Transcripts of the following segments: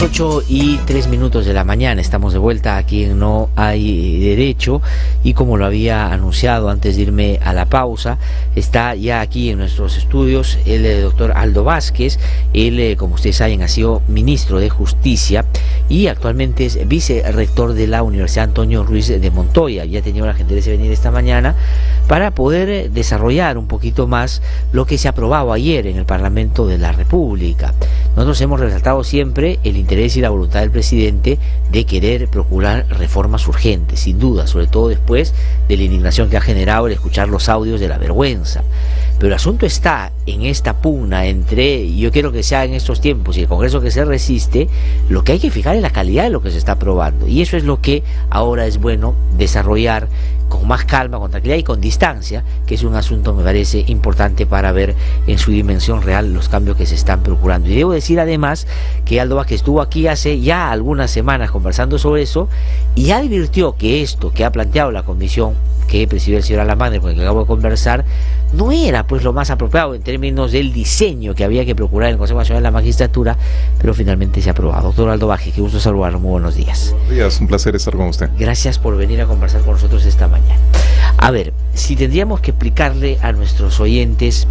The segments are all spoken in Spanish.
8:03 de la mañana, estamos de vuelta aquí en No Hay Derecho, y como lo había anunciado antes de irme a la pausa, está ya aquí en nuestros estudios el doctor Aldo Vázquez. Él, como ustedes saben, ha sido ministro de Justicia y actualmente es vicerrector de la Universidad Antonio Ruiz de Montoya. Ya tenía la gentileza de venir esta mañana para poder desarrollar un poquito más lo que se aprobado ayer en el Parlamento de la República. Nosotros hemos resaltado siempre el interés y la voluntad del presidente de querer procurar reformas urgentes, sin duda, sobre todo después de la indignación que ha generado el escuchar los audios de la vergüenza. Pero el asunto está en esta pugna entre, yo quiero que sea en estos tiempos, y el Congreso que se resiste. Lo que hay que fijar es la calidad de lo que se está aprobando, y eso es lo que ahora es bueno desarrollar con más calma, con tranquilidad y con distancia, que es un asunto, me parece, importante para ver en su dimensión real los cambios que se están procurando. Y debo decir además que Aldo Vázquez estuvo aquí hace ya algunas semanas conversando sobre eso, y advirtió que esto que ha planteado la comisión que presidió el señor Alamán, con el que acabo de conversar, no era pues lo más apropiado en términos del diseño que había que procurar en el Consejo Nacional de la Magistratura, pero finalmente se ha aprobado. Doctor Aldo Vázquez, qué gusto saludarlo, muy buenos días. Buenos días, un placer estar con usted. Gracias por venir a conversar con nosotros esta mañana. A ver, si tendríamos que explicarle a nuestros oyentes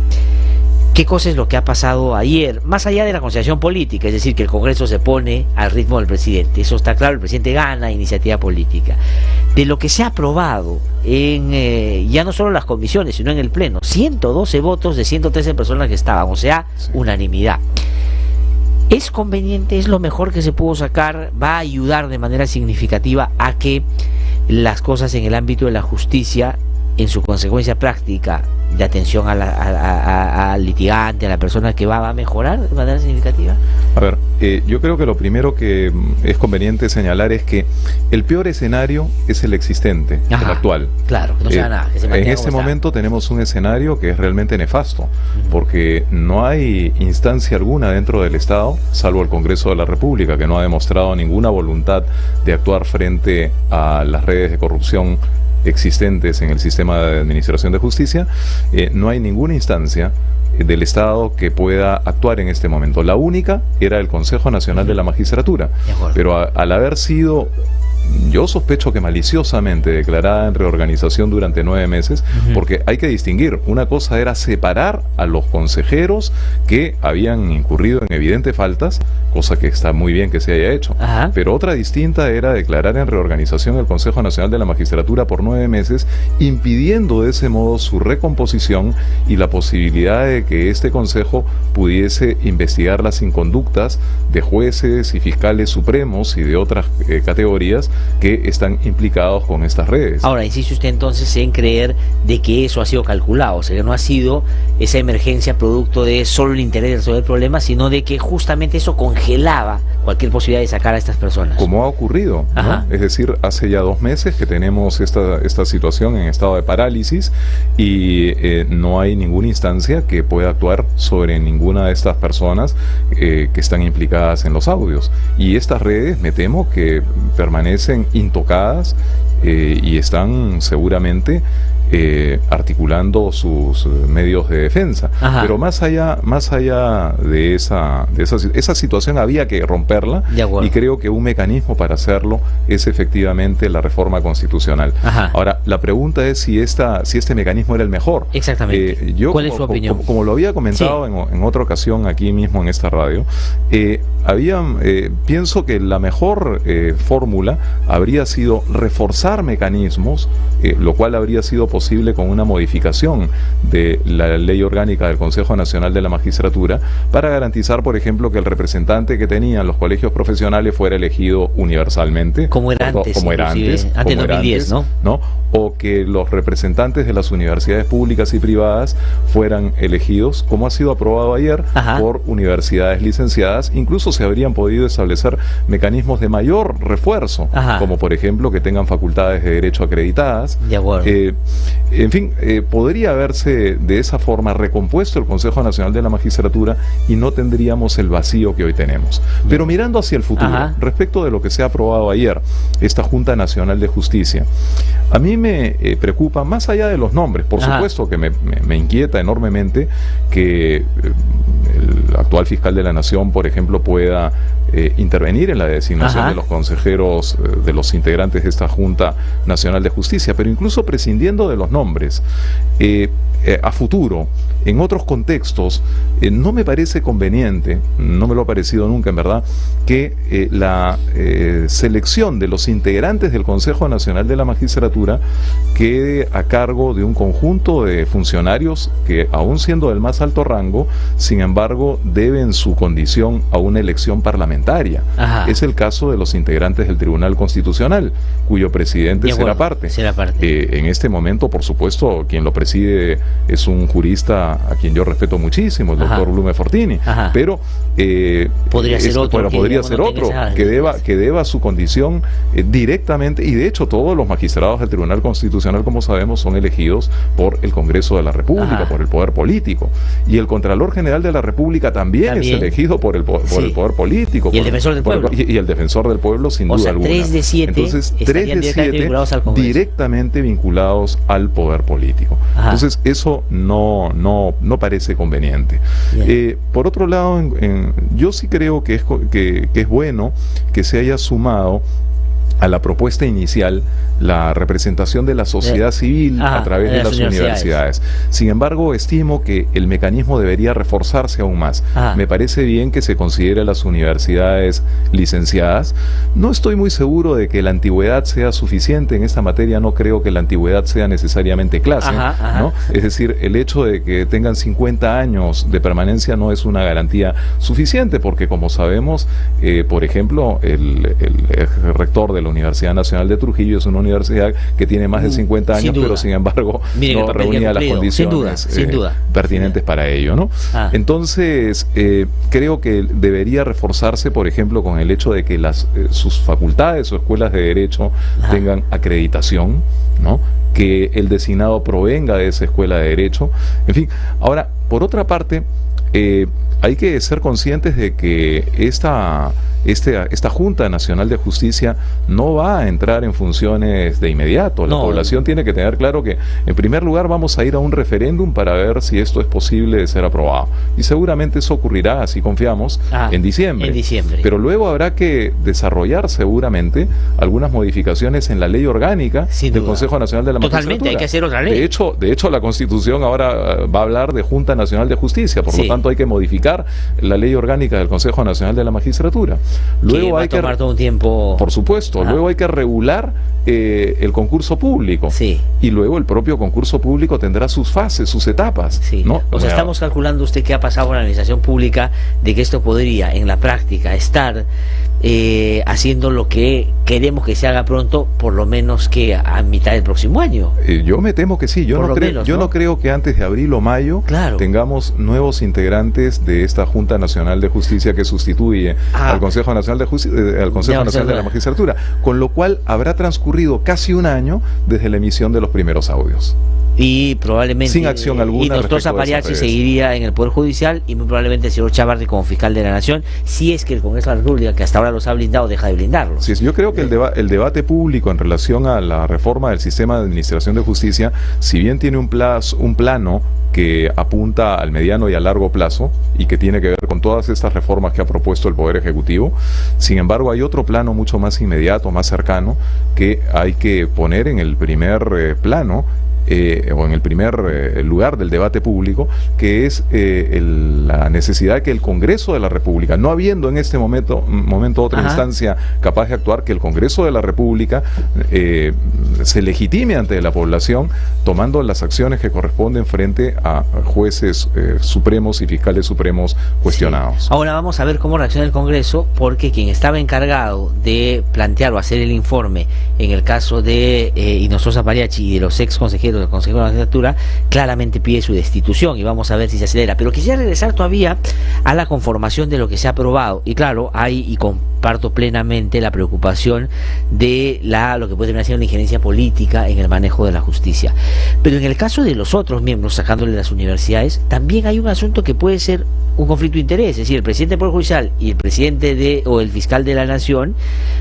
qué cosa es lo que ha pasado ayer, más allá de la conciliación política, es decir, que el Congreso se pone al ritmo del presidente, eso está claro, el presidente gana iniciativa política. De lo que se ha aprobado en ya no solo las comisiones, sino en el Pleno, 112 votos de 113 personas que estaban, o sea, sí, unanimidad. ¿Es conveniente? ¿Es lo mejor que se pudo sacar? ¿Va a ayudar de manera significativa a que las cosas en el ámbito de la justicia, en su consecuencia práctica de atención al litigante, a la persona que va a mejorar de manera significativa? A ver, yo creo que lo primero que es conveniente señalar es que el peor escenario es el existente, el actual. Claro, que no sea nada. Que se en este momento tenemos un escenario que es realmente nefasto, porque no hay instancia alguna dentro del Estado, salvo el Congreso de la República, que no ha demostrado ninguna voluntad de actuar frente a las redes de corrupción existentes en el sistema de administración de justicia. No hay ninguna instancia del Estado que pueda actuar en este momento. La única era el Consejo Nacional de la Magistratura, pero al haber sido, yo sospecho que maliciosamente declarada en reorganización durante 9 meses, porque hay que distinguir, una cosa era separar a los consejeros que habían incurrido en evidentes faltas, cosa que está muy bien que se haya hecho, pero otra distinta era declarar en reorganización el Consejo Nacional de la Magistratura por 9 meses, impidiendo de ese modo su recomposición y la posibilidad de que este Consejo pudiese investigar las inconductas de jueces y fiscales supremos y de otras categorías que están implicados con estas redes. Ahora, insiste usted entonces en creer de que eso ha sido calculado, o sea, que no ha sido esa emergencia producto de solo el interés de resolver el problema, sino de que justamente eso congelaba cualquier posibilidad de sacar a estas personas. Como ha ocurrido, ¿no? Es decir, hace ya 2 meses que tenemos esta situación en estado de parálisis y no hay ninguna instancia que pueda actuar sobre ninguna de estas personas que están implicadas en los audios. Y estas redes, me temo que permanecen intocadas y están seguramente articulando sus medios de defensa. Pero más allá de esa situación había que romperla, y creo que un mecanismo para hacerlo es efectivamente la reforma constitucional. Ahora, la pregunta es si este mecanismo era el mejor. Exactamente. ¿Cuál es su opinión? Como lo había comentado en otra ocasión aquí mismo en esta radio, pienso que la mejor fórmula habría sido reforzar mecanismos, lo cual habría sido posible con una modificación de la ley orgánica del Consejo Nacional de la Magistratura para garantizar, por ejemplo, que el representante que tenían los colegios profesionales fuera elegido universalmente, como era antes, antes 2010, ¿no? O que los representantes de las universidades públicas y privadas fueran elegidos, como ha sido aprobado ayer, por universidades licenciadas. Incluso se habrían podido establecer mecanismos de mayor refuerzo, como por ejemplo que tengan facultades de derecho acreditadas. En fin, podría haberse de esa forma recompuesto el Consejo Nacional de la Magistratura y no tendríamos el vacío que hoy tenemos. Pero mirando hacia el futuro, respecto de lo que se ha aprobado ayer, esta Junta Nacional de Justicia, a mí me preocupa, más allá de los nombres, por supuesto que me inquieta enormemente que el actual fiscal de la Nación, por ejemplo, pueda intervenir en la designación de los consejeros, de los integrantes de esta Junta Nacional de Justicia, pero incluso prescindiendo de los nombres, a futuro, en otros contextos, no me parece conveniente, no me lo ha parecido nunca en verdad, que la selección de los integrantes del Consejo Nacional de la Magistratura quede a cargo de un conjunto de funcionarios que, aún siendo del más alto rango, sin embargo, deben su condición a una elección parlamentaria. Es el caso de los integrantes del Tribunal Constitucional, cuyo presidente será parte. En este momento, por supuesto, quien lo preside es un jurista a quien yo respeto muchísimo, el doctor Blume Fortini, pero podría ser otro, que deba su condición directamente, y de hecho todos los magistrados del Tribunal Constitucional, como sabemos, son elegidos por el Congreso de la República, por el poder político, y el Contralor General de la República también es elegido por el poder político, y el defensor del pueblo, y el defensor del pueblo, sin duda alguna. 3 de 7 entonces 3 de 7 directamente vinculados al poder político. Entonces eso no parece conveniente. Por otro lado, yo sí creo que es bueno que se haya sumado a la propuesta inicial la representación de la sociedad civil a través de las universidades. Sin embargo, estimo que el mecanismo debería reforzarse aún más. Me parece bien que se considere a las universidades licenciadas. No estoy muy seguro de que la antigüedad sea suficiente en esta materia. No creo que la antigüedad sea necesariamente clase, ¿no? Es decir, el hecho de que tengan 50 años de permanencia no es una garantía suficiente, porque como sabemos, por ejemplo, el rector de la Universidad Nacional de Trujillo es una universidad que tiene más de 50 años, pero sin embargo no reunía las condiciones pertinentes para ello, ¿no? Entonces, creo que debería reforzarse, por ejemplo, con el hecho de que sus facultades o escuelas de derecho tengan acreditación, ¿no? Que el designado provenga de esa escuela de derecho. En fin, ahora, por otra parte, hay que ser conscientes de que esta Junta Nacional de Justicia no va a entrar en funciones de inmediato. La población tiene que tener claro que, en primer lugar, vamos a ir a un referéndum para ver si esto es posible de ser aprobado. Y seguramente eso ocurrirá, así confiamos, en diciembre. Pero luego habrá que desarrollar seguramente algunas modificaciones en la ley orgánica del Consejo Nacional de la Magistratura. Totalmente, hay que hacer otra ley. De hecho, la Constitución ahora va a hablar de Junta Nacional de Justicia, por lo tanto hay que modificar la ley orgánica del Consejo Nacional de la Magistratura. Luego hay que tomar todo un tiempo. Por supuesto, luego hay que regular el concurso público. Y luego el propio concurso público tendrá sus fases, sus etapas. ¿No? O sea, estamos calculando, usted qué ha pasado con la administración pública, de que esto podría en la práctica estar haciendo lo que queremos que se haga pronto, por lo menos que a mitad del próximo año. Yo me temo que sí. Yo no creo que antes de abril o mayo tengamos nuevos integrantes de esta Junta Nacional de Justicia que sustituye al Consejo Nacional de la Magistratura, con lo cual habrá transcurrido casi un año desde la emisión de los primeros audios. Y probablemente sin acción alguna. Y el doctor Zapariachi seguiría en el Poder Judicial, y muy probablemente el señor Chávarri como fiscal de la Nación, si es que el Congreso de la República, que hasta ahora los ha blindado, deja de blindarlos. Sí, yo creo que el debate público en relación a la reforma del sistema de administración de justicia, si bien tiene un plano que apunta al mediano y a largo plazo y que tiene que ver con todas estas reformas que ha propuesto el Poder Ejecutivo, sin embargo hay otro plano mucho más inmediato, más cercano, que hay que poner en el primer plano, o en el primer lugar del debate público, que es la necesidad de que el Congreso de la República, no habiendo en este momento otra instancia capaz de actuar, que el Congreso de la República se legitime ante la población, tomando las acciones que corresponden frente a jueces supremos y fiscales supremos cuestionados. Ahora vamos a ver cómo reacciona el Congreso, porque quien estaba encargado de plantear o hacer el informe en el caso de Inocencio Zapariachi y de los ex consejeros del Consejo de la Magistratura, claramente pide su destitución, y vamos a ver si se acelera. Pero quisiera regresar todavía a la conformación de lo que se ha aprobado, y claro, y comparto plenamente la preocupación de lo que puede terminar siendo una injerencia política en el manejo de la justicia. Pero en el caso de los otros miembros, sacándole las universidades, también hay un asunto que puede ser un conflicto de interés. Es decir, el presidente del Poder Judicial y el presidente o el fiscal de la Nación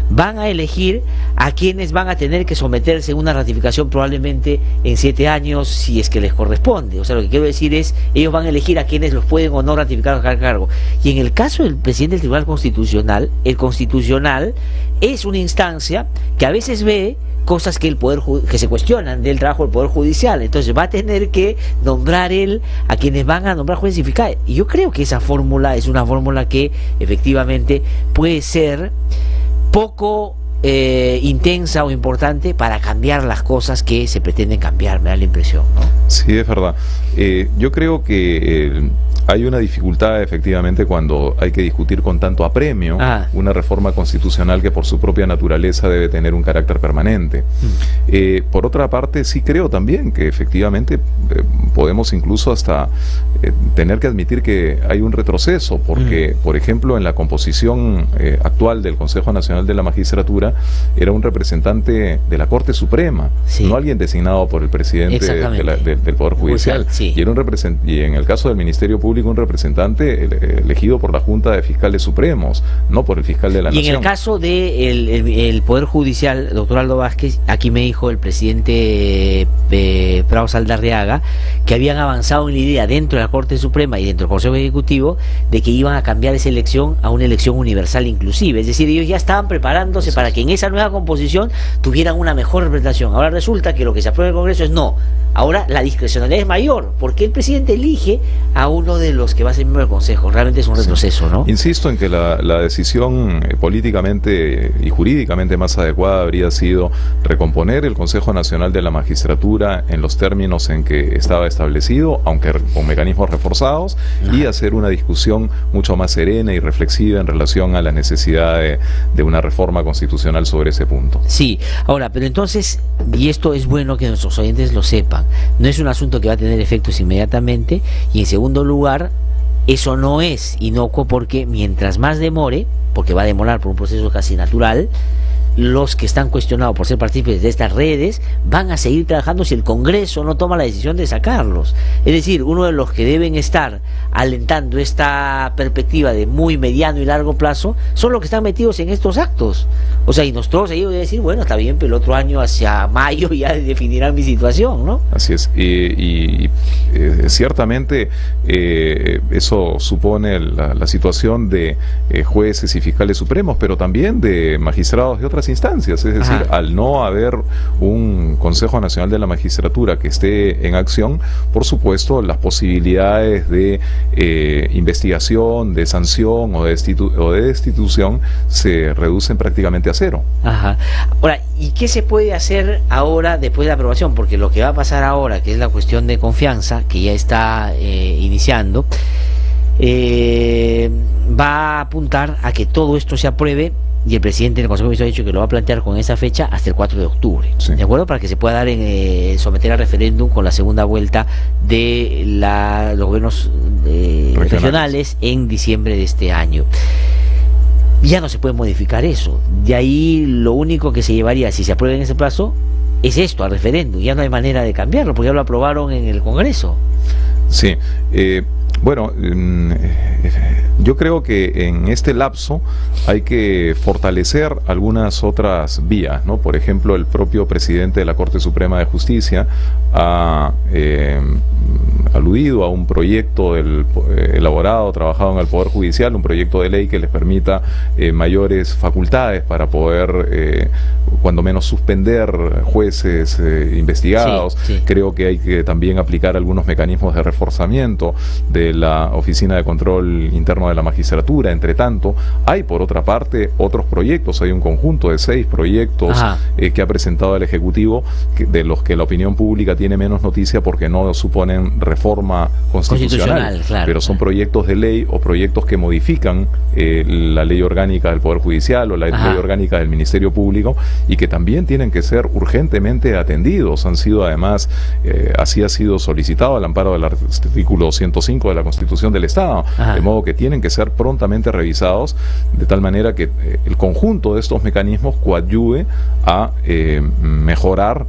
van a elegir a quienes van a tener que someterse a una ratificación probablemente en 7 años si es que les corresponde. O sea, lo que quiero decir es, ellos van a elegir a quienes los pueden o no ratificar al cargo. Y en el caso del presidente del Tribunal Constitucional, el Constitucional es una instancia que a veces ve cosas que que se cuestionan del trabajo del Poder Judicial. Entonces va a tener que nombrar él a quienes van a nombrar jueces y fiscales. Y yo creo que esa fórmula es una fórmula que efectivamente puede ser poco intensa o importante para cambiar las cosas que se pretenden cambiar, me da la impresión, ¿no? Sí, es verdad. Yo creo que hay una dificultad efectivamente cuando hay que discutir con tanto apremio una reforma constitucional que por su propia naturaleza debe tener un carácter permanente. Por otra parte, sí creo también que efectivamente podemos incluso hasta tener que admitir que hay un retroceso, porque, por ejemplo, en la composición actual del Consejo Nacional de la Magistratura era un representante de la Corte Suprema, no alguien designado por el presidente del Poder Judicial. Y en el caso del Ministerio Público, un representante elegido por la Junta de Fiscales Supremos, no por el fiscal de la Nación. Y en el caso del Poder Judicial, doctor Aldo Vázquez, aquí me dijo el presidente Prado Saldarriaga que habían avanzado en la idea dentro de la Corte Suprema y dentro del Consejo Ejecutivo de que iban a cambiar esa elección a una elección universal inclusive. Es decir, ellos ya estaban preparándose para que en esa nueva composición tuvieran una mejor representación. Ahora resulta que lo que se aprueba en el Congreso es no. Ahora la discrecionalidad es mayor, porque el presidente elige a uno de los que va a ser miembro del Consejo. Realmente es un retroceso, ¿no? Insisto en que la decisión políticamente y jurídicamente más adecuada habría sido recomponer el Consejo Nacional de la Magistratura en los términos en que estaba establecido, aunque con mecanismos reforzados, y hacer una discusión mucho más serena y reflexiva en relación a la necesidad de una reforma constitucional sobre ese punto. Sí, ahora, pero entonces, y esto es bueno que nuestros oyentes lo sepan, no es un asunto que va a tener efectos inmediatamente, y en segundo lugar, eso no es inocuo porque mientras más demore, porque va a demorar por un proceso casi natural, los que están cuestionados por ser partícipes de estas redes van a seguir trabajando si el Congreso no toma la decisión de sacarlos. Es decir, uno de los que deben estar alentando esta perspectiva de muy mediano y largo plazo son los que están metidos en estos actos. O sea, y nosotros ellos deben decir, bueno, está bien, pero el otro año hacia mayo ya definirán mi situación, ¿no? Así es. Y ciertamente eso supone la situación de jueces y fiscales supremos, pero también de magistrados de otras instancias, es decir, al no haber un Consejo Nacional de la Magistratura que esté en acción, por supuesto las posibilidades de investigación, de sanción o de destitución se reducen prácticamente a cero. Ahora, ¿y qué se puede hacer ahora después de la aprobación? Porque lo que va a pasar ahora, que es la cuestión de confianza, que ya está iniciando, va a apuntar a que todo esto se apruebe, y el presidente del Consejo de Ministros ha dicho que lo va a plantear con esa fecha hasta el 4 de octubre, ¿de acuerdo? Para que se pueda dar someter a referéndum con la segunda vuelta de los gobiernos regionales en diciembre de este año. Ya no se puede modificar eso. De ahí lo único que se llevaría, si se aprueba en ese plazo, es esto, al referéndum. Ya no hay manera de cambiarlo, porque ya lo aprobaron en el Congreso. Sí, bueno, yo creo que en este lapso hay que fortalecer algunas otras vías, ¿no? Por ejemplo, el propio presidente de la Corte Suprema de Justicia ha aludido a un proyecto elaborado, trabajado en el Poder Judicial, un proyecto de ley que les permita mayores facultades para poder, cuando menos, suspender jueces investigados. Creo que hay que también aplicar algunos mecanismos de reforzamiento de la Oficina de Control Interno de la Magistratura. Entre tanto, hay por otra parte otros proyectos, hay un conjunto de 6 proyectos que ha presentado el Ejecutivo, de los que la opinión pública tiene menos noticia porque no suponen reforma constitucional, pero son proyectos de ley o proyectos que modifican la ley orgánica del Poder Judicial o la ley orgánica del Ministerio Público, y que también tienen que ser urgentemente atendidos. Han sido además, así ha sido solicitado al amparo del artículo 105 de la Constitución del Estado, de modo que tienen que ser prontamente revisados, de tal manera que el conjunto de estos mecanismos coadyuve a mejorar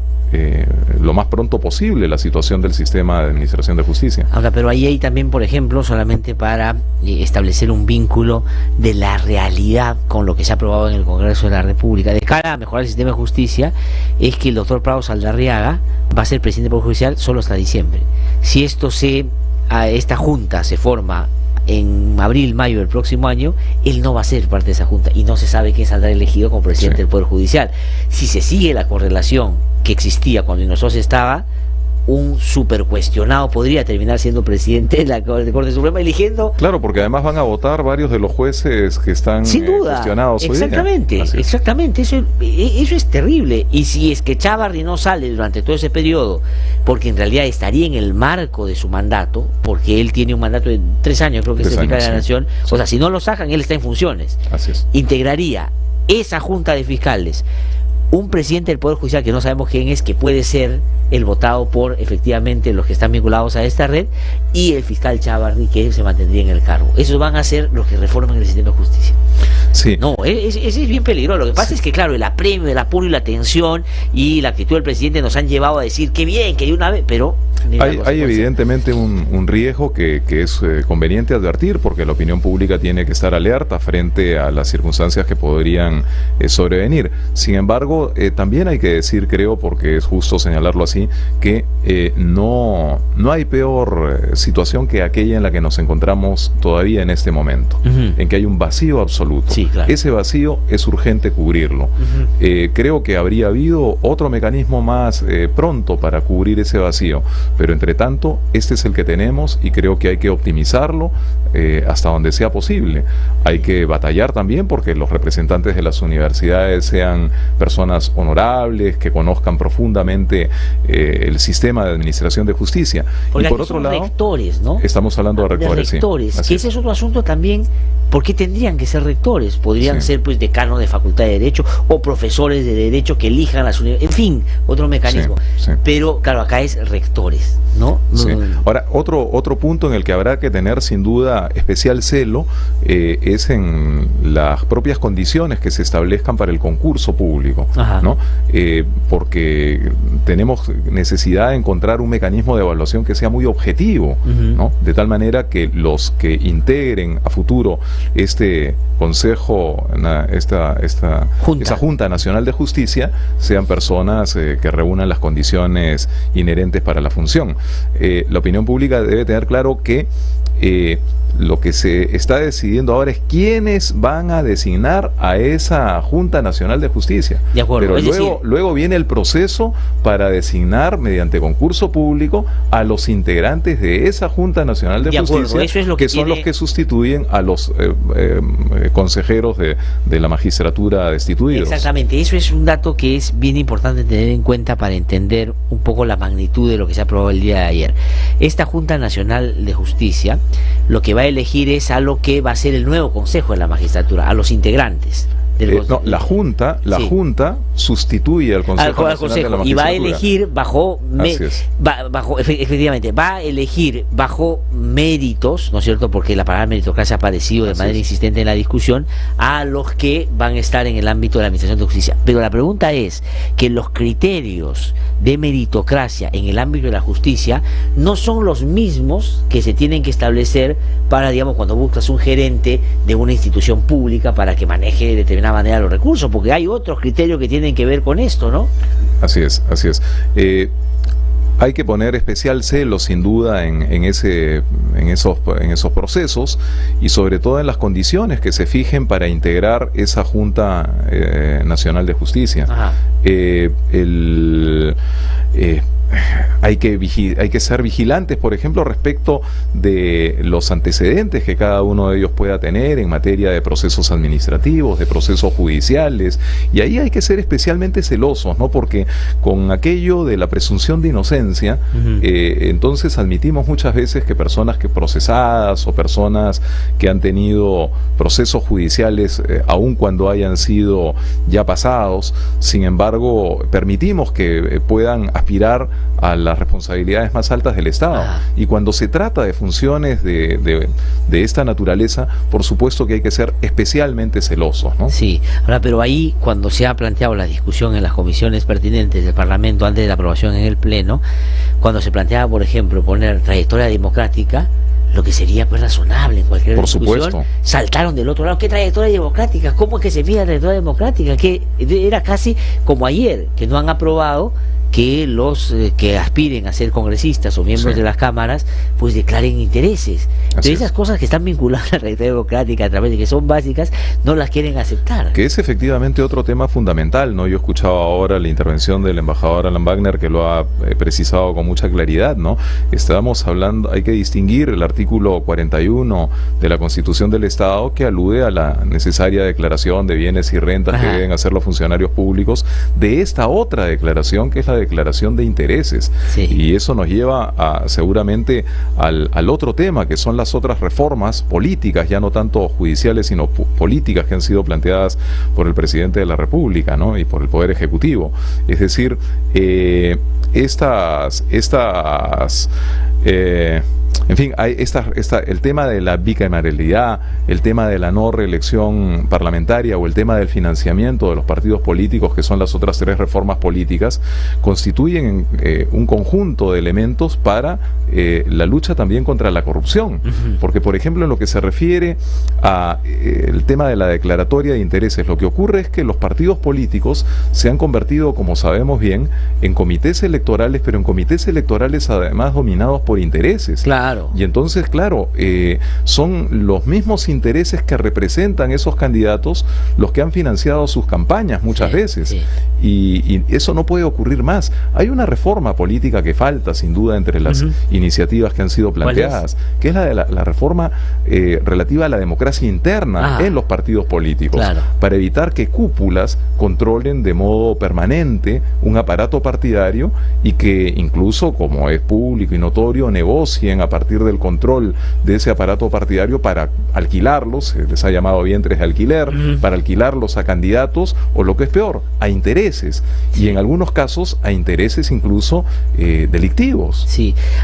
lo más pronto posible la situación del sistema de administración de de Justicia. Ahora, pero ahí hay también, por ejemplo, solamente para establecer un vínculo de la realidad con lo que se ha aprobado en el Congreso de la República, de cara a mejorar el sistema de justicia, es que el doctor Prado Saldarriaga va a ser presidente del Poder Judicial solo hasta diciembre. Si esta junta se forma en abril, mayo del próximo año, él no va a ser parte de esa junta y no se sabe quién saldrá elegido como presidente del Poder Judicial. Si se sigue la correlación que existía cuando Hinojosa estaba, un super cuestionado podría terminar siendo presidente de la Corte Suprema, eligiendo... Claro, porque además van a votar varios de los jueces que están sin duda, cuestionados exactamente, hoy día. Exactamente, eso es terrible. Y si es que Chávarri no sale durante todo ese periodo, porque en realidad estaría en el marco de su mandato, porque él tiene un mandato de 3 años, creo que es el fiscal de la Nación, o sea, si no lo sacan, él está en funciones. Así es. Integraría esa junta de fiscales un presidente del Poder Judicial que no sabemos quién es, que puede ser el votado por efectivamente los que están vinculados a esta red, y el fiscal Chávarri, que se mantendría en el cargo. Esos van a ser los que reforman el sistema de justicia. Sí. No, ese es bien peligroso. Lo que pasa es que, claro, el apremio, el apuro y la tensión y la actitud del presidente nos han llevado a decir que bien, que de una vez, pero... Hay evidentemente un riesgo que es conveniente advertir, porque la opinión pública tiene que estar alerta frente a las circunstancias que podrían sobrevenir. Sin embargo, también hay que decir, creo, porque es justo señalarlo así, que no hay peor situación que aquella en la que nos encontramos todavía en este momento, en que hay un vacío absoluto. Sí, claro. Ese vacío es urgente cubrirlo. Creo que habría habido otro mecanismo más pronto para cubrir ese vacío, pero entre tanto, este es el que tenemos y creo que hay que optimizarlo hasta donde sea posible. Hay que batallar también porque los representantes de las universidades sean personas honorables, que conozcan profundamente el sistema de administración de justicia. Porque y por otro lado, rectores, ¿no? Estamos hablando de rectores, sí. Que ese es otro asunto también. ¿Por qué tendrían que ser rectores? Podrían ser pues decanos de facultad de Derecho o profesores de Derecho que elijan las universidades, en fin, otro mecanismo. Pero claro, acá es rectores, ¿no? Ahora, otro punto en el que habrá que tener sin duda especial celo es en las propias condiciones que se establezcan para el concurso público, ¿no? Porque tenemos necesidad de encontrar un mecanismo de evaluación que sea muy objetivo, ¿no? De tal manera que los que integren a futuro este consejo, esa Junta Nacional de Justicia, sean personas que reúnan las condiciones inherentes para la función. La opinión pública debe tener claro que lo que se está decidiendo ahora es quiénes van a designar a esa Junta Nacional de Justicia. De acuerdo. Pero luego viene el proceso para designar mediante concurso público a los integrantes de esa Junta Nacional de Justicia, eso es lo que son los que sustituyen a los consejeros de la magistratura destituidos. Exactamente, eso es un dato que es bien importante tener en cuenta para entender un poco la magnitud de lo que se aprobó el día de ayer. Esta Junta Nacional de Justicia lo que va a elegir es a lo que va a ser el nuevo Consejo de la Magistratura, a los integrantes. La Junta sustituye al Consejo Nacional de la Magistratura. Y va a elegir efectivamente, va a elegir bajo méritos, ¿no es cierto? Porque la palabra meritocracia ha aparecido de manera insistente en la discusión, a los que van a estar en el ámbito de la Administración de Justicia. Pero la pregunta es que los criterios de meritocracia en el ámbito de la justicia no son los mismos que se tienen que establecer para, digamos, cuando buscas un gerente de una institución pública para que maneje de determinada manera los recursos, porque hay otros criterios que tienen que ver con esto, ¿no? Así es. Hay que poner especial celo, sin duda, en esos procesos y sobre todo en las condiciones que se fijen para integrar esa Junta Nacional de Justicia. Hay que ser vigilantes, por ejemplo, respecto de los antecedentes que cada uno de ellos pueda tener en materia de procesos administrativos, de procesos judiciales, y ahí hay que ser especialmente celosos, ¿no? Porque con aquello de la presunción de inocencia, entonces admitimos muchas veces que personas que procesadas o personas que han tenido procesos judiciales, aun cuando hayan sido ya pasados, sin embargo, permitimos que puedan aspirar a las responsabilidades más altas del Estado. Y cuando se trata de funciones de esta naturaleza, por supuesto que hay que ser especialmente celosos, ¿no? Sí, ahora, pero ahí cuando se ha planteado la discusión en las comisiones pertinentes del Parlamento antes de la aprobación en el Pleno, cuando se planteaba, por ejemplo, poner trayectoria democrática, lo que sería pues razonable en cualquier discusión, saltaron del otro lado. ¿Qué trayectoria democrática? ¿Cómo es que se mide la trayectoria democrática? Que era casi como ayer, que no han aprobado que los que aspiren a ser congresistas o miembros de las cámaras pues declaren intereses. Pero esas cosas que están vinculadas a la trayectoria democrática a través de que son básicas, no las quieren aceptar. Que es efectivamente otro tema fundamental, ¿no? Yo escuchaba ahora la intervención del embajador Alan Wagner, que lo ha precisado con mucha claridad, ¿no? Estábamos hablando, hay que distinguir el artículo 41 de la Constitución del Estado, que alude a la necesaria declaración de bienes y rentas que deben hacer los funcionarios públicos, de esta otra declaración, que es la declaración de intereses. Y eso nos lleva seguramente al otro tema, que son las otras reformas políticas, ya no tanto judiciales sino políticas, que han sido planteadas por el presidente de la República, ¿no? Y por el Poder Ejecutivo. Es decir, en fin, hay el tema de la bicameralidad, el tema de la no reelección parlamentaria o el tema del financiamiento de los partidos políticos, que son las otras tres reformas políticas, constituyen un conjunto de elementos para la lucha también contra la corrupción. Porque, por ejemplo, en lo que se refiere a el tema de la declaratoria de intereses, lo que ocurre es que los partidos políticos se han convertido, como sabemos bien, en comités electorales, pero en comités electorales además dominados por intereses. Y entonces, claro, son los mismos intereses que representan esos candidatos los que han financiado sus campañas muchas veces. Y eso no puede ocurrir más. Hay una reforma política que falta, sin duda, entre las iniciativas que han sido planteadas, que es la de la reforma relativa a la democracia interna en los partidos políticos, para evitar que cúpulas controlen de modo permanente un aparato partidario y que incluso, como es público y notorio, negocien a partir del control de ese aparato partidario para alquilarlos, se les ha llamado vientres de alquiler, para alquilarlos a candidatos o, lo que es peor, a intereses, y en algunos casos a intereses incluso delictivos.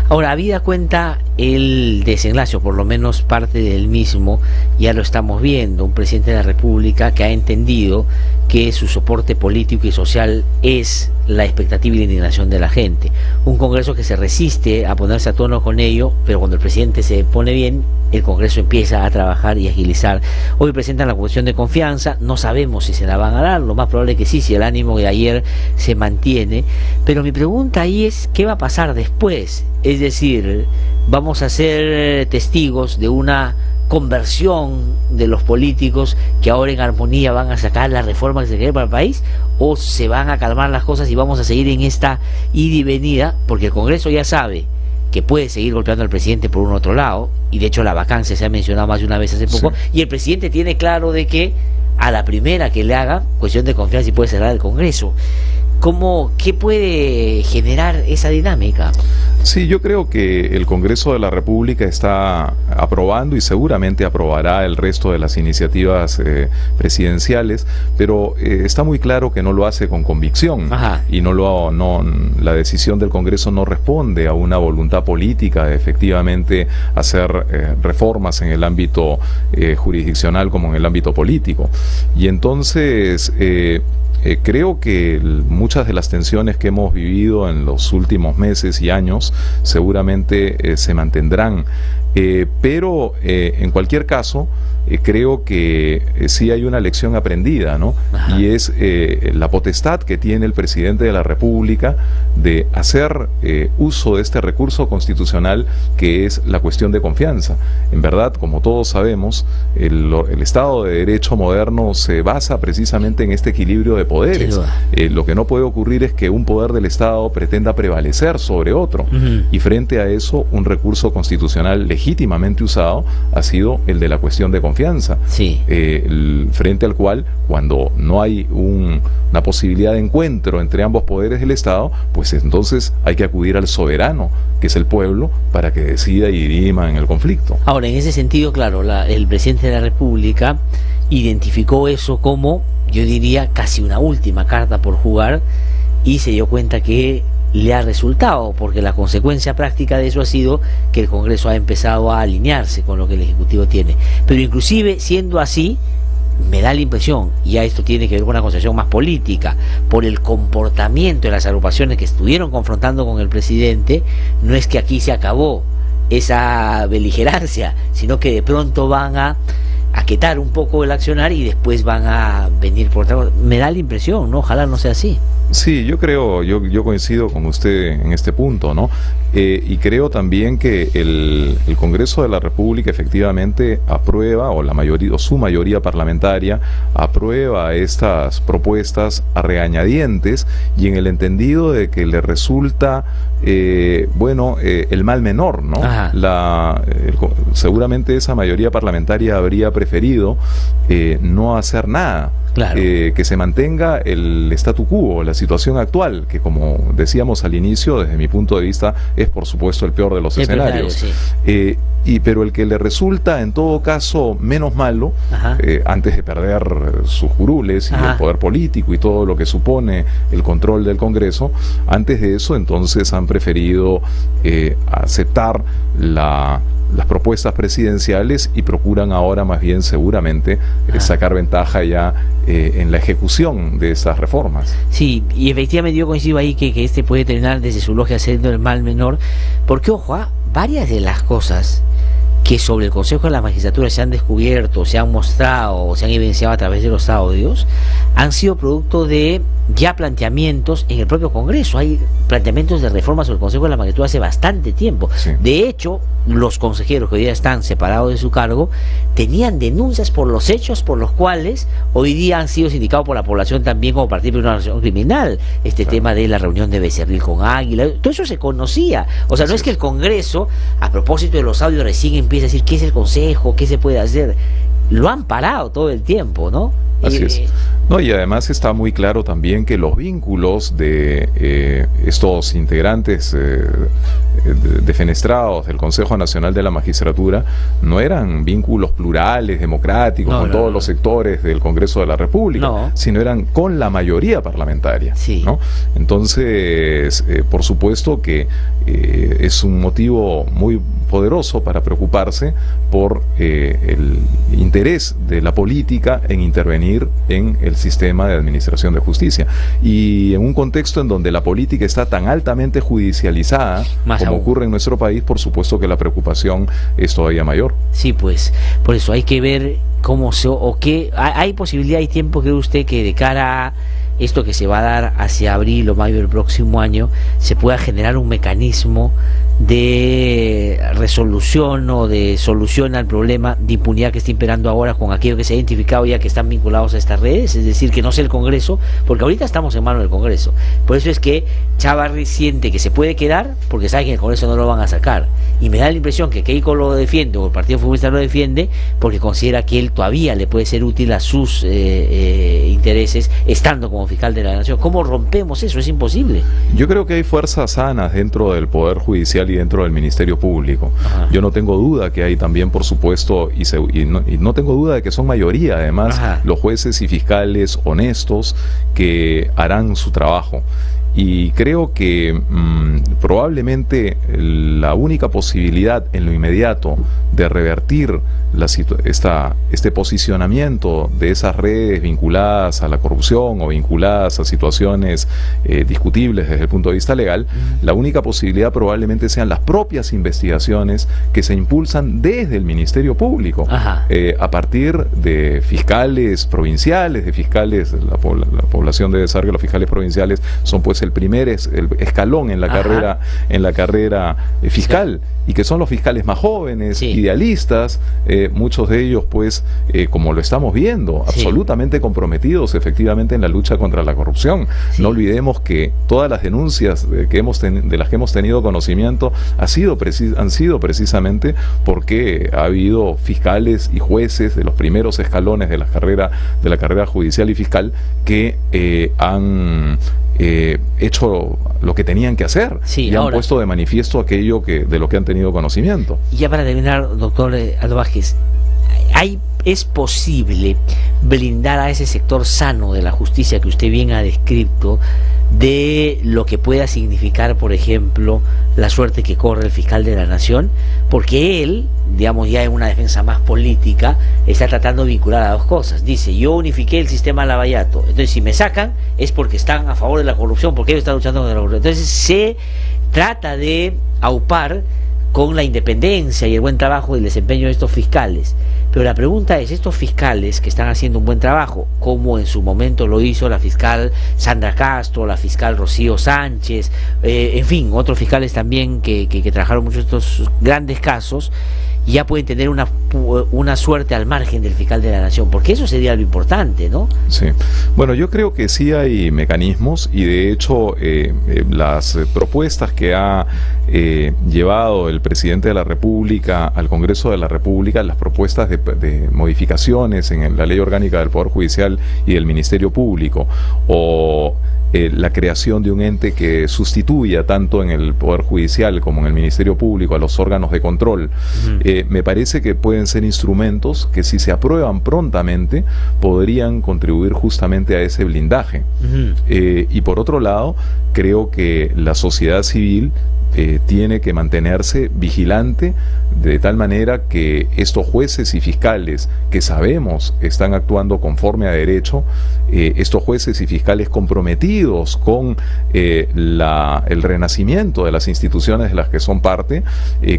Ahora, habida cuenta el desenlace, o por lo menos parte del mismo, ya lo estamos viendo, un presidente de la República que ha entendido que su soporte político y social es la expectativa y la indignación de la gente. Un Congreso que se resiste a ponerse a tono con ello, pero cuando el presidente se pone bien, el Congreso empieza a trabajar y agilizar. Hoy presentan la cuestión de confianza, no sabemos si se la van a dar, lo más probable que sí, si el ánimo de ayer se mantiene, pero mi pregunta ahí es, ¿qué va a pasar después? Es decir, ¿vamos a ser testigos de una conversión de los políticos que ahora en armonía van a sacar la reforma que se quiere para el país, o se van a calmar las cosas y vamos a seguir en esta ida y venida? Porque el Congreso ya sabe que puede seguir golpeando al presidente por un otro lado, y de hecho la vacancia se ha mencionado más de una vez hace poco, y el presidente tiene claro de que a la primera que le haga cuestión de confianza y puede cerrar el Congreso. ¿Qué puede generar esa dinámica? Sí, yo creo que el Congreso de la República está aprobando y seguramente aprobará el resto de las iniciativas presidenciales, pero está muy claro que no lo hace con convicción. Y la decisión del Congreso no responde a una voluntad política de efectivamente hacer reformas en el ámbito jurisdiccional como en el ámbito político. Y entonces creo que muchas de las tensiones que hemos vivido en los últimos meses y años seguramente se mantendrán, pero en cualquier caso creo que sí hay una lección aprendida, ¿no? Y es la potestad que tiene el presidente de la República de hacer uso de este recurso constitucional, que es la cuestión de confianza. En verdad, como todos sabemos, el Estado de Derecho moderno se basa precisamente en este equilibrio de poderes. Lo que no puede ocurrir es que un poder del Estado pretenda prevalecer sobre otro, y frente a eso un recurso constitucional legítimamente usado ha sido el de la cuestión de confianza. Frente al cual, cuando no hay una posibilidad de encuentro entre ambos poderes del Estado, pues entonces hay que acudir al soberano, que es el pueblo, para que decida y dirima en el conflicto. Ahora, en ese sentido, claro, el presidente de la República identificó eso como, yo diría, casi una última carta por jugar, y se dio cuenta que le ha resultado, porque la consecuencia práctica de eso ha sido que el Congreso ha empezado a alinearse con lo que el Ejecutivo tiene. Pero inclusive siendo así, me da la impresión, y ya esto tiene que ver con una concepción más política, por el comportamiento de las agrupaciones que estuvieron confrontando con el presidente, no es que aquí se acabó esa beligerancia, sino que de pronto van a aquietar un poco el accionar y después van a venir por otra cosa. Me da la impresión, ¿no? Ojalá no sea así. Sí, yo creo, yo coincido con usted en este punto, ¿no? Y creo también que el Congreso de la República efectivamente aprueba, o la mayoría, o su mayoría parlamentaria aprueba estas propuestas a regañadientes, y en el entendido de que le resulta el mal menor, ¿no? Seguramente esa mayoría parlamentaria habría preferido no hacer nada. Claro. Que se mantenga el statu quo, la situación actual, que como decíamos al inicio, desde mi punto de vista, es por supuesto el peor de los escenarios. Sí. Pero el que le resulta en todo caso menos malo, antes de perder sus curules y el poder político y todo lo que supone el control del Congreso, antes de eso entonces han preferido aceptar las propuestas presidenciales y procuran ahora más bien seguramente sacar ventaja ya en la ejecución de esas reformas. Sí, y efectivamente yo coincido ahí que este puede terminar desde su lógica siendo el mal menor, porque ojo, varias de las cosas que sobre el Consejo de la Magistratura se han descubierto, se han mostrado, se han evidenciado a través de los audios, han sido producto de ya planteamientos en el propio Congreso. Hay planteamientos de reforma sobre el Consejo de la Magistratura hace bastante tiempo. Sí. De hecho, los consejeros que hoy día están separados de su cargo tenían denuncias por los hechos por los cuales hoy día han sido sindicados por la población también como partícipe de una organización criminal. Tema de la reunión de Becerril con Águila, todo eso se conocía. O sea, no es que el Congreso, a propósito de los audios, recién empieza a decir qué es el Consejo, qué se puede hacer. Lo han parado todo el tiempo, ¿no? Así es. No, y además está muy claro también que los vínculos de estos integrantes defenestrados del Consejo Nacional de la Magistratura no eran vínculos plurales, democráticos, con todos los sectores del Congreso de la República, sino eran con la mayoría parlamentaria. Sí. ¿No? Entonces, por supuesto que es un motivo muy poderoso para preocuparse por el interés de la política en intervenir en el sistema de administración de justicia, y en un contexto en donde la política está tan altamente judicializada como ocurre en nuestro país, por supuesto que la preocupación es todavía mayor. Sí, pues, por eso hay que ver cómo hay posibilidad, hay tiempo, cree usted, que de cara a esto que se va a dar hacia abril o mayo del próximo año, se pueda generar un mecanismo de resolución o de solución al problema de impunidad que está imperando ahora con aquello que se ha identificado ya que están vinculados a estas redes, es decir, que no sea el Congreso, porque ahorita estamos en manos del Congreso. Por eso es que Chávarri siente que se puede quedar, porque sabe que en el Congreso no lo van a sacar, y me da la impresión que Keiko lo defiende, o el Partido Futbolista lo defiende, porque considera que él todavía le puede ser útil a sus intereses, estando como fiscal de la Nación. ¿Cómo rompemos eso? Es imposible. Yo creo que hay fuerzas sanas dentro del Poder Judicial y dentro del Ministerio Público. Yo no tengo duda que hay también, por supuesto, y no tengo duda de que son mayoría, además, los jueces y fiscales honestos que harán su trabajo. Y creo que probablemente la única posibilidad en lo inmediato de revertir este posicionamiento de esas redes vinculadas a la corrupción o vinculadas a situaciones discutibles desde el punto de vista legal, la única posibilidad probablemente sean las propias investigaciones que se impulsan desde el Ministerio Público, a partir de fiscales provinciales, de fiscales, la población debe saber que los fiscales provinciales son pues el primer escalón en la carrera fiscal, y que son los fiscales más jóvenes, idealistas, muchos de ellos pues como lo estamos viendo, absolutamente comprometidos efectivamente en la lucha contra la corrupción. No olvidemos que todas las denuncias de las que hemos tenido conocimiento han sido precisamente porque ha habido fiscales y jueces de los primeros escalones de la carrera judicial y fiscal que han hecho lo que tenían que hacer y han puesto de manifiesto aquello de lo que han tenido conocimiento. Y ya para terminar, doctor Aldo Vázquez, ¿Es posible blindar a ese sector sano de la justicia que usted bien ha descrito de lo que pueda significar, por ejemplo, la suerte que corre el fiscal de la Nación? Porque él, digamos, ya en una defensa más política, está tratando de vincular a dos cosas. Dice, yo unifiqué el sistema Lavallato, entonces si me sacan es porque están a favor de la corrupción, porque ellos están luchando contra la corrupción. Entonces se trata de aupar con la independencia y el buen trabajo y el desempeño de estos fiscales. Pero la pregunta es, estos fiscales que están haciendo un buen trabajo, como en su momento lo hizo la fiscal Sandra Castro, la fiscal Rocío Sánchez, en fin, otros fiscales también que trabajaron mucho estos grandes casos, ya pueden tener una suerte al margen del fiscal de la Nación, porque eso sería lo importante, ¿no? Sí. Bueno, yo creo que sí hay mecanismos y de hecho las propuestas que ha llevado el presidente de la República al Congreso de la República, las propuestas de modificaciones en la Ley Orgánica del Poder Judicial y del Ministerio Público, o la creación de un ente que sustituya tanto en el Poder Judicial como en el Ministerio Público a los órganos de control, me parece que pueden ser instrumentos que, si se aprueban prontamente, podrían contribuir justamente a ese blindaje. Y por otro lado, creo que la sociedad civil tiene que mantenerse vigilante, de tal manera que estos jueces y fiscales que sabemos están actuando conforme a derecho, estos jueces y fiscales comprometidos con el renacimiento de las instituciones de las que son parte,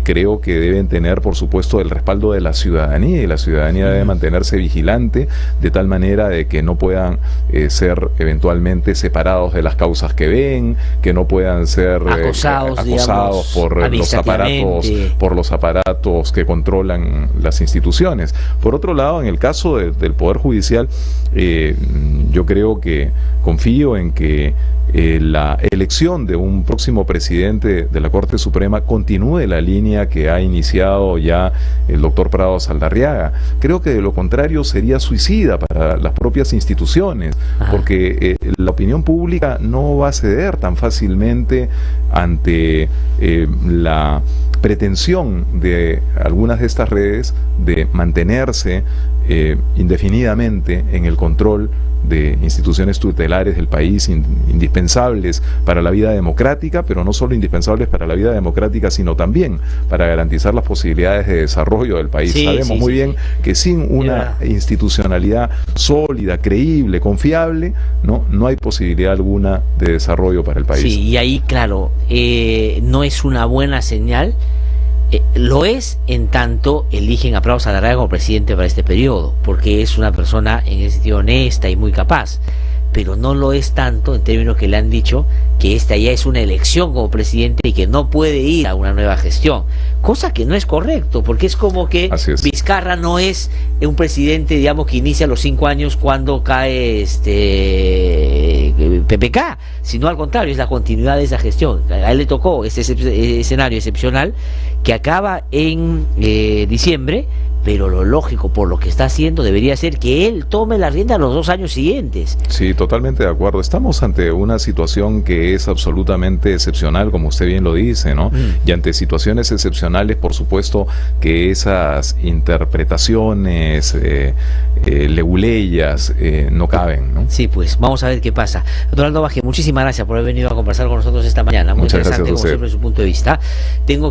creo que deben tener, por supuesto, el respaldo de la ciudadanía, y la ciudadanía debe mantenerse vigilante de tal manera de que no puedan ser eventualmente separados de las causas que ven, que no puedan ser acosados por los aparatos que controlan las instituciones. Por otro lado, en el caso del Poder Judicial, yo creo que confío en que la elección de un próximo presidente de la Corte Suprema continúe la línea que ha iniciado ya el doctor Prado Saldarriaga. Creo que de lo contrario sería suicida para las propias instituciones, porque la opinión pública no va a ceder tan fácilmente ante la pretensión de algunas de estas redes de mantenerse indefinidamente en el control de instituciones tutelares del país, indispensables para la vida democrática, pero no solo indispensables para la vida democrática, sino también para garantizar las posibilidades de desarrollo del país. Sabemos muy bien que sin una institucionalidad sólida, creíble, confiable, no hay posibilidad alguna de desarrollo para el país. Sí, y ahí, claro, no es una buena señal. Lo es en tanto eligen a Prado Saldarriaga como presidente para este periodo, porque es una persona en ese sentido honesta y muy capaz, pero no lo es tanto en términos que le han dicho que esta ya es una elección como presidente y que no puede ir a una nueva gestión, cosa que no es correcto, porque es como que Vizcarra no es un presidente, digamos, que inicia los 5 años cuando cae PPK, sino al contrario, es la continuidad de esa gestión. A él le tocó ese escenario excepcional que acaba en diciembre, pero lo lógico, por lo que está haciendo, debería ser que él tome la rienda los 2 años siguientes. Sí, totalmente de acuerdo. Estamos ante una situación que es absolutamente excepcional, como usted bien lo dice, ¿no? Y ante situaciones excepcionales, por supuesto que esas interpretaciones leguleyas no caben, ¿no? Sí, pues vamos a ver qué pasa. Doctor Aldo Vázquez, muchísimas gracias por haber venido a conversar con nosotros esta mañana. Muy interesante, como siempre, su punto de vista. Tengo